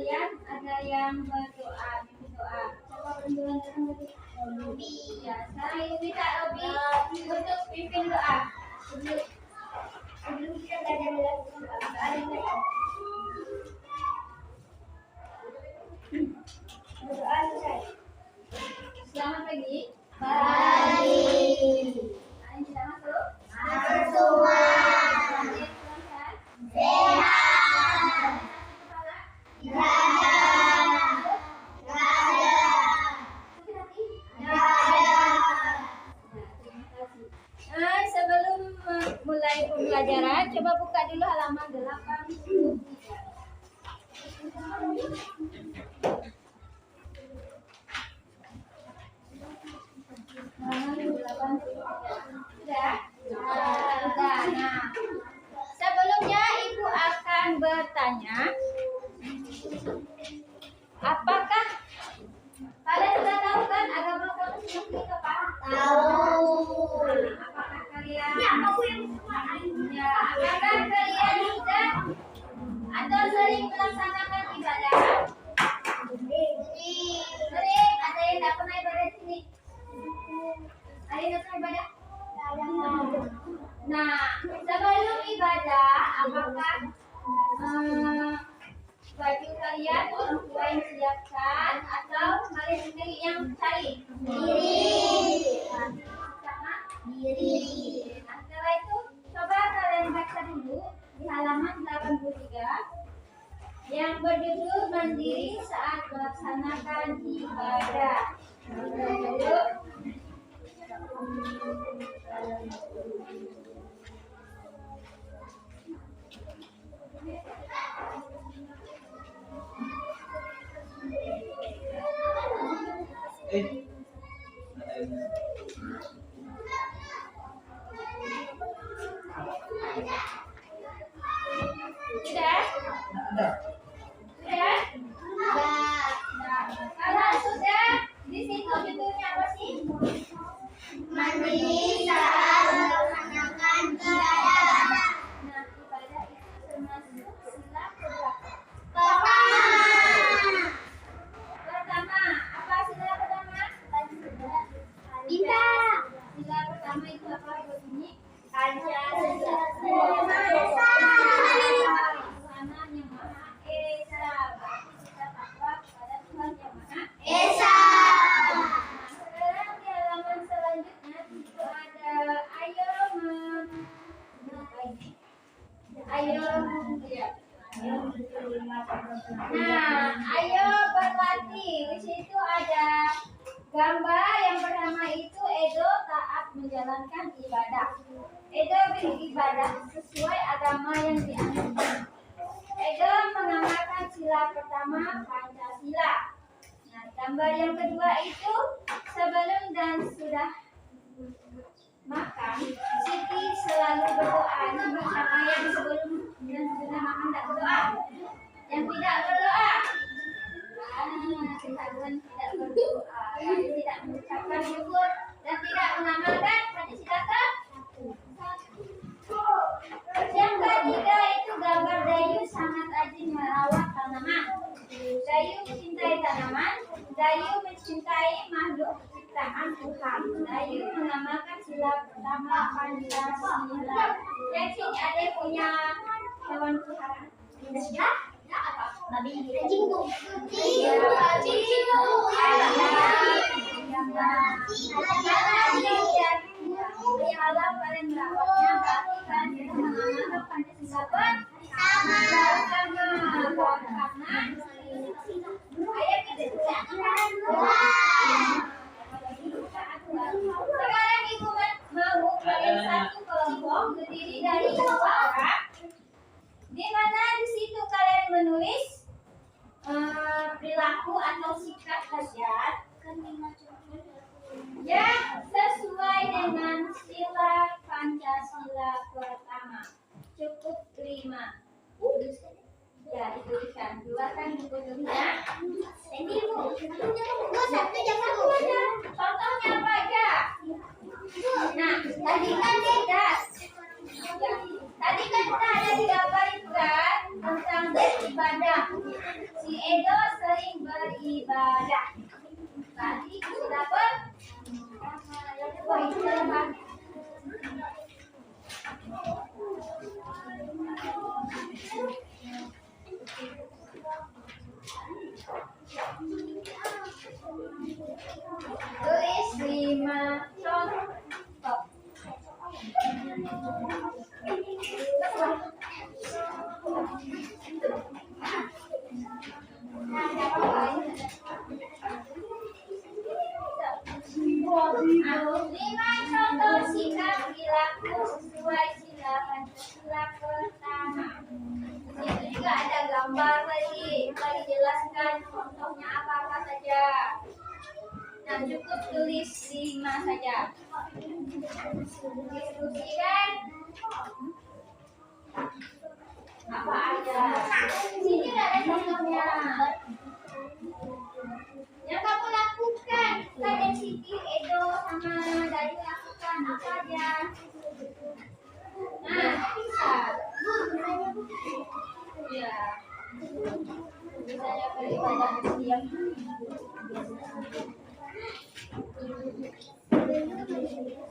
kalian ada yang berdoa, coba berdoa tadi. Ya, sekarang ibu minta Robi untuk pimpin doa. Sebelum kita belajar melakukan doa. Berdoa selesai. Selamat pagi. Pagi. Ayo kita masuk. Masuk semua. Sehat. Kepala. Sebelum mulai pembelajaran, coba buka dulu halaman 83. Sudah? Nah, sebelumnya Ibu akan bertanya, apakah kalian sudah tahu kan agama kamu seperti apa? Tahu. Apakah kalian? Ya, apakah kalian sudah atau sering melaksanakan ibadah? Sering. Ada yang tidak pernah ibadah di sini? Ada yang tidak pernah ibadah? Nah, sebelum ibadah, apakah baju kalian orang tua yang siapkan atau kalian sendiri yang cari? Sama diri. Nah, setelah itu coba kalian baca dulu di halaman 83 yang berjudul mandiri saat melaksanakan ibadah. Sudah? Kalau sudah, di situ judulnya apa sih? Mandiri saat melaksanakan ibadah. Nah, ibadah itu termasuk sila berapa? Pertama, apa sila pertama? Kita. Sila pertama itu apa? Bunyi Pancasila. Tuhan yang Maha Esa. Kita takwa kepada Tuhan yang Maha Esa. Sekarang di halaman selanjutnya itu ada ayo berlatih. Di situ ada gambar yang pertama itu Edo taat menjalankan ibadah. Edo beribadah sesuai agama yang dianut. Edo mengamalkan sila pertama Pancasila. Nah, gambar yang kedua itu sebelum dan sudah makan, Siti selalu berdoa. Ini siapa yang sebelum dan sudah makan tidak berdoa? Yang tidak berdoa? Kita tidak berdoa, yang tidak mengucapkan syukur dan tidak mengamalkan Pancasila. Yang ketiga itu gambar Dayu sangat rajin merawat tanaman. Dayu mencintai tanaman. Dayu mencintai makhluk ciptaan Tuhan. Dayu mengamalkan sila pertama Pancasila. Yang sini ada yang punya hewan peliharaan? Ya apa? Babi. Anjing bu. Kalau kalian merawatnya, berarti kalian mengamalkan Pancasila bersama. Karena ayat itu sekarang ibu mau kalian satu kelompok terdiri dari 2 orang, di mana di situ kalian menulis perilaku atau sikap kalian yang sesuai dengan sila Pancasila pertama. Cukup 5. Ya, dituliskan. Keluarkan buku tulisnya. Ini bu. Contohnya apa aja? Nah, tadi kan tidak. Tadi kan kita ada di gambar itu kan tentang beribadah. Si Edo sering beribadah. Tadi sudah tulis 5 contoh. Lima contoh sikap perilaku sesuai sila Pancasila pertama. Di situ juga ada gambar tadi jelaskan contohnya apa saja. Nah, cukup tulis 5 saja. Diskusikan apa aja. Sini ada contohnya. Yang kamu lakukan, tadi Siti, Edo, sama Dayu lakukan apa aja? Nah, bisa. Ya. Misalnya beribadah diam.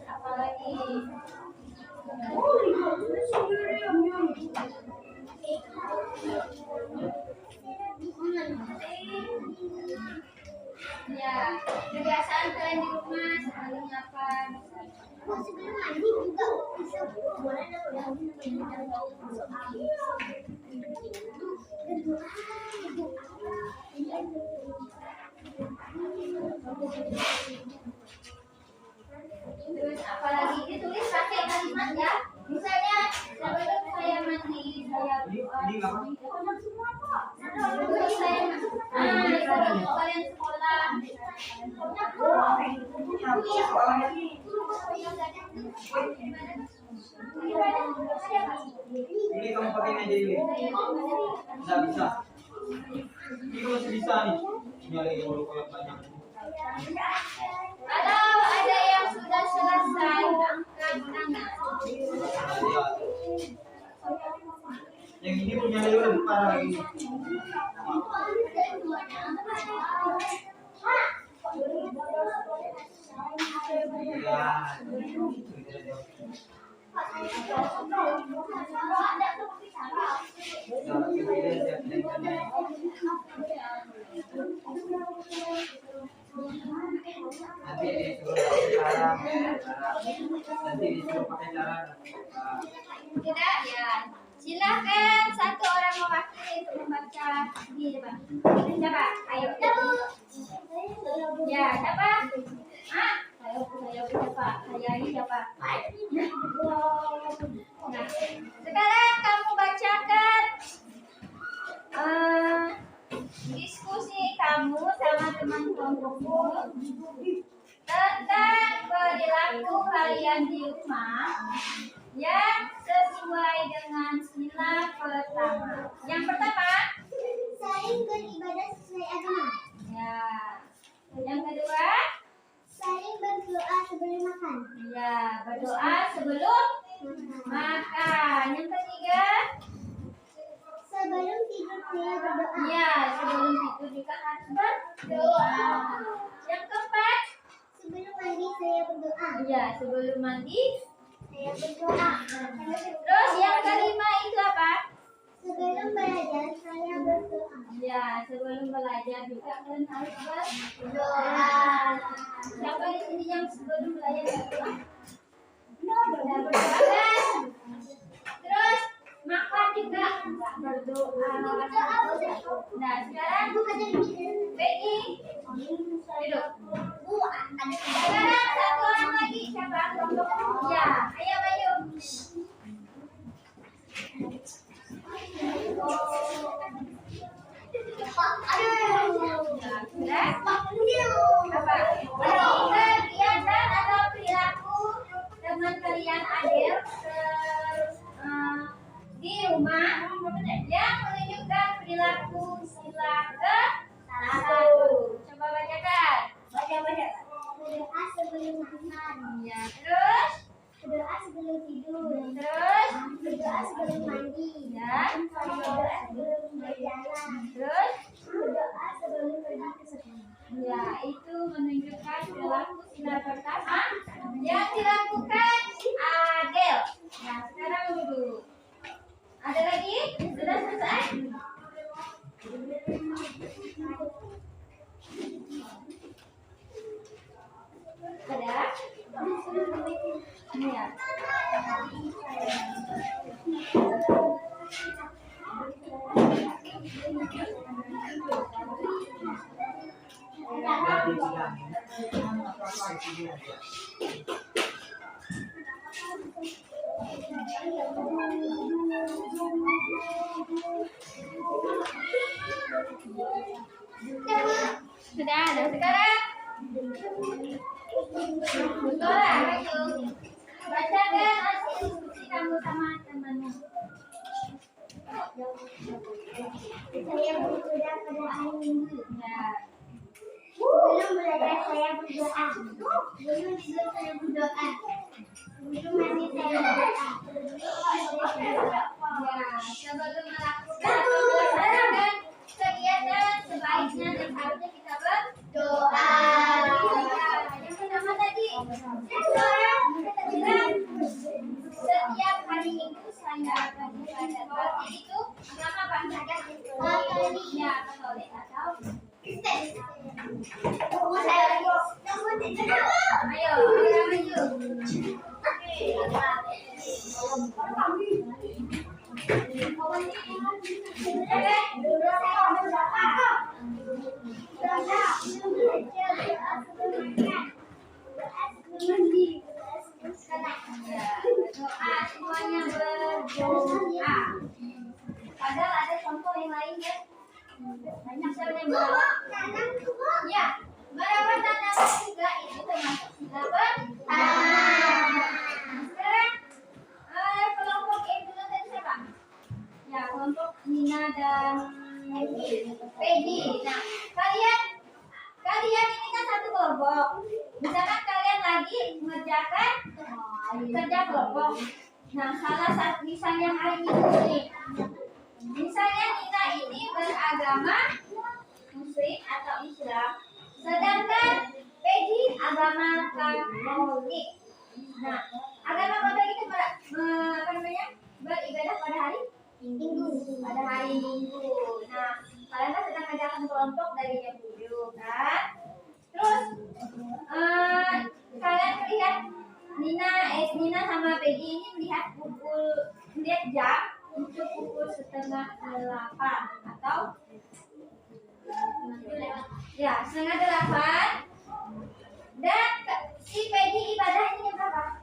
Apalagi ya, kebiasaan kalian di rumah saling apa sebelum mandi juga bisa boleh terus apalagi ditulis pakai kalimat ya, misalnya sebelum saya mandi saya berdoa saya sebelum kalian sekolah ini kamu pakai aja ini nggak bisa ini masih bisa nih nyari kalau banyak. Kalau ada yang sudah selesai, angkat tangan. Yang ini punya lebih parah ini. Nanti disuruh pakai cara. Tidak ya. Silakan satu orang mewakili untuk membaca di depan. Siapa? Ayo. Ya, siapa? Ah, saya siapa? Saya ini siapa? Nah, sekarang kamu bacakan diskusi kamu sama teman kelompokmu tentang perilaku kalian di rumah yang sesuai dengan sila pertama. Yang pertama, saling beribadah sesuai agama. ya. Yang kedua, Saling berdoa sebelum makan. ya, berdoa sebelum makan. Yang ketiga, Sebelum tidur saya berdoa. ya, sebelum tidur juga harus berdoa. Yang keempat, Sebelum mandi saya berdoa. ya, sebelum mandi. Saya berdoa. Terus yang kelima itu apa? Sebelum belajar saya berdoa. Ya, sebelum belajar juga kalian harus Doa. Siapa di sini yang sebelum belajar berdoa? Sudah berdoa kan? Terus makan juga berdoa. Nah, sekarang Becky duduk. Sekarang satu orang lagi siapa? Ya, ayo. Apa? Kegiatan atau perilaku teman kalian Adel di rumah yang menunjukkan perilaku sila ke satu. Coba bacakan. Baca. Berdoa sebelum makan. Ya, terus Berdoa sebelum tidur. terus Berdoa sebelum mandi. ya, Berdoa sebelum berjalan. terus Berdoa yaitu menunjukkan perilaku sila pertama yang dilakukan Adel. Nah, sekarang duduk. Ada lagi? Sudah selesai? Ada? Iya. Sudah ada sekarang. Dora, ayo bacakan hasil diskusi kamu sama temanmu. Saya berdoa pada hari Minggu. Ya. Sebelum belajar saya berdoa. Sebelum tidur saya berdoa. Sebelum mandi saya berdoa. Ya, sebelum melakukan atau melaksanakan kegiatan sebaiknya dan harusnya kita berdoa. Ya, yang pertama tadi, doa kita bilang setiap hari Minggu saya akan belajar. Berarti itu agama apa saja? Katolik. Ya, Katolik atau Kristen. Tunggu saya lagi. Tunggu tidak. ayo, agama yuk. Doa semuanya berdoa. Padahal ada contoh yang lain ya. Banyak sekali yang berdoa. Ya, merawat tanaman juga itu termasuk sila pertama. Sekarang kelompok yang dulu tadi siapa? Ya, kelompok Nina dan Peggy. Nah, kalian ini kan satu kelompok. Misalkan kalian lagi mengerjakan kerja kelompok. Nah, salah satu misalnya hari Minggu nih. Misalnya Nina ini beragama Muslim atau Islam, sedangkan Peggy agama Katolik. Nah, agama Katolik itu beribadah pada hari Minggu. Pada hari Minggu. Nah, kalian kan sedang mengerjakan kelompok dari jam 7 kan? Terus kalian melihat Nina sama Peggy ini melihat jam untuk pukul 7:30 atau ya 7:30. Dan si Peggy ibadahnya jam berapa?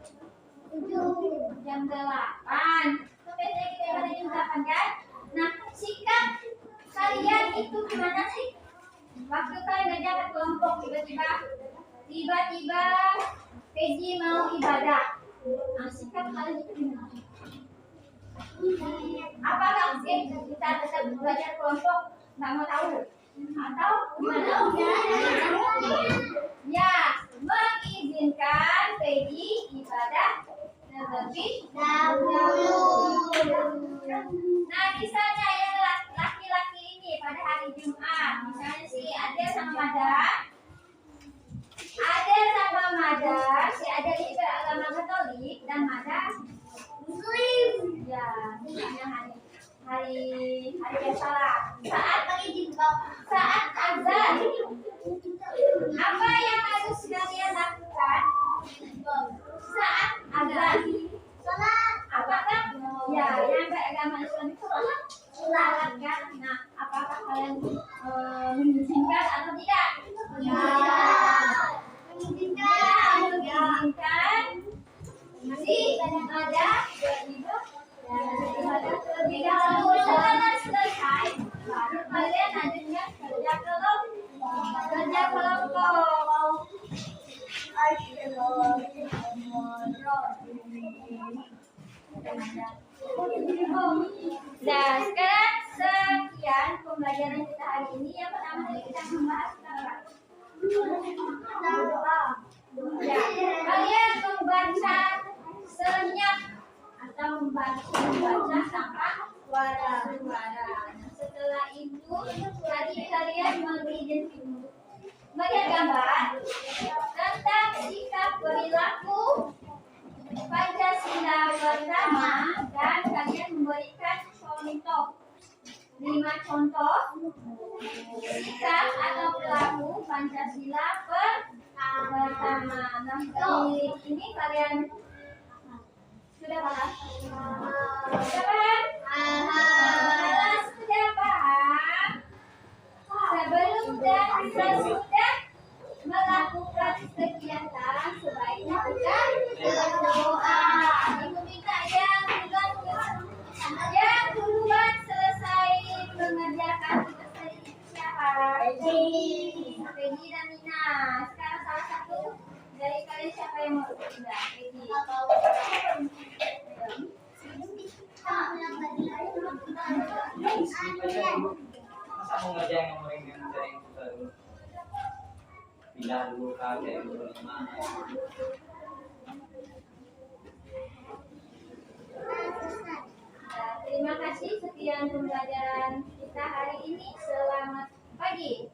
Jam 8. So biasanya kita ibadah jam 8 kan? Nah, sikap kalian itu gimana sih? Waktu kalian ngajak kelompok tiba-tiba Peggy mau ibadah. Nah, sikap kalian itu gimana? Apakah mungkin kita tetap belajar kelompok nggak mau tahu atau gimana? Ya, mengizinkan Peggy ibadah terlebih dahulu. Nah, misalnya yang laki-laki ini pada hari Jumat, misalnya si Adel sama Mada, si Adel ini beragama Katolik dan Mada Muslim. Ya, misalnya hari biasa lah. Saat azan, apa yang harus kalian lakukan? Saat azan, apakah ya yang beragama Islam itu sholat kan? Nah, apakah kalian mengizinkan atau tidak? Ya, mengizinkan. Masih ada terlebih dahulu setelah selesai baru kalian lanjutkan kerja kelompok. Nah, sekarang sekian pembelajaran kita hari ini. Yang pertama tadi kita membahas tentang ya, kalian membaca senyap atau membaca tanpa suara. Setelah itu tadi kalian melihat gambar tentang sikap perilaku Pancasila pertama dan kalian memberikan contoh 5 contoh sikap atau perilaku Pancasila pertama. Nah, dari ini kalian sudah paham? Sudah paham? Kalau sudah paham, sebelum dan sesudah melakukan kegiatan sebaiknya kita berdoa. Ibu minta yang duluan selesai mengerjakan tugas dari ibu siapa? Peggy dan Nina. Sekarang salah satu dari kalian siapa yang mau? Sudah, Peggy. Masa mau ngerjain yang meringan dari yang susah dulu? Pindah dulu kakek dulu gimana? Terima kasih, sekian pembelajaran kita hari ini. Selamat pagi.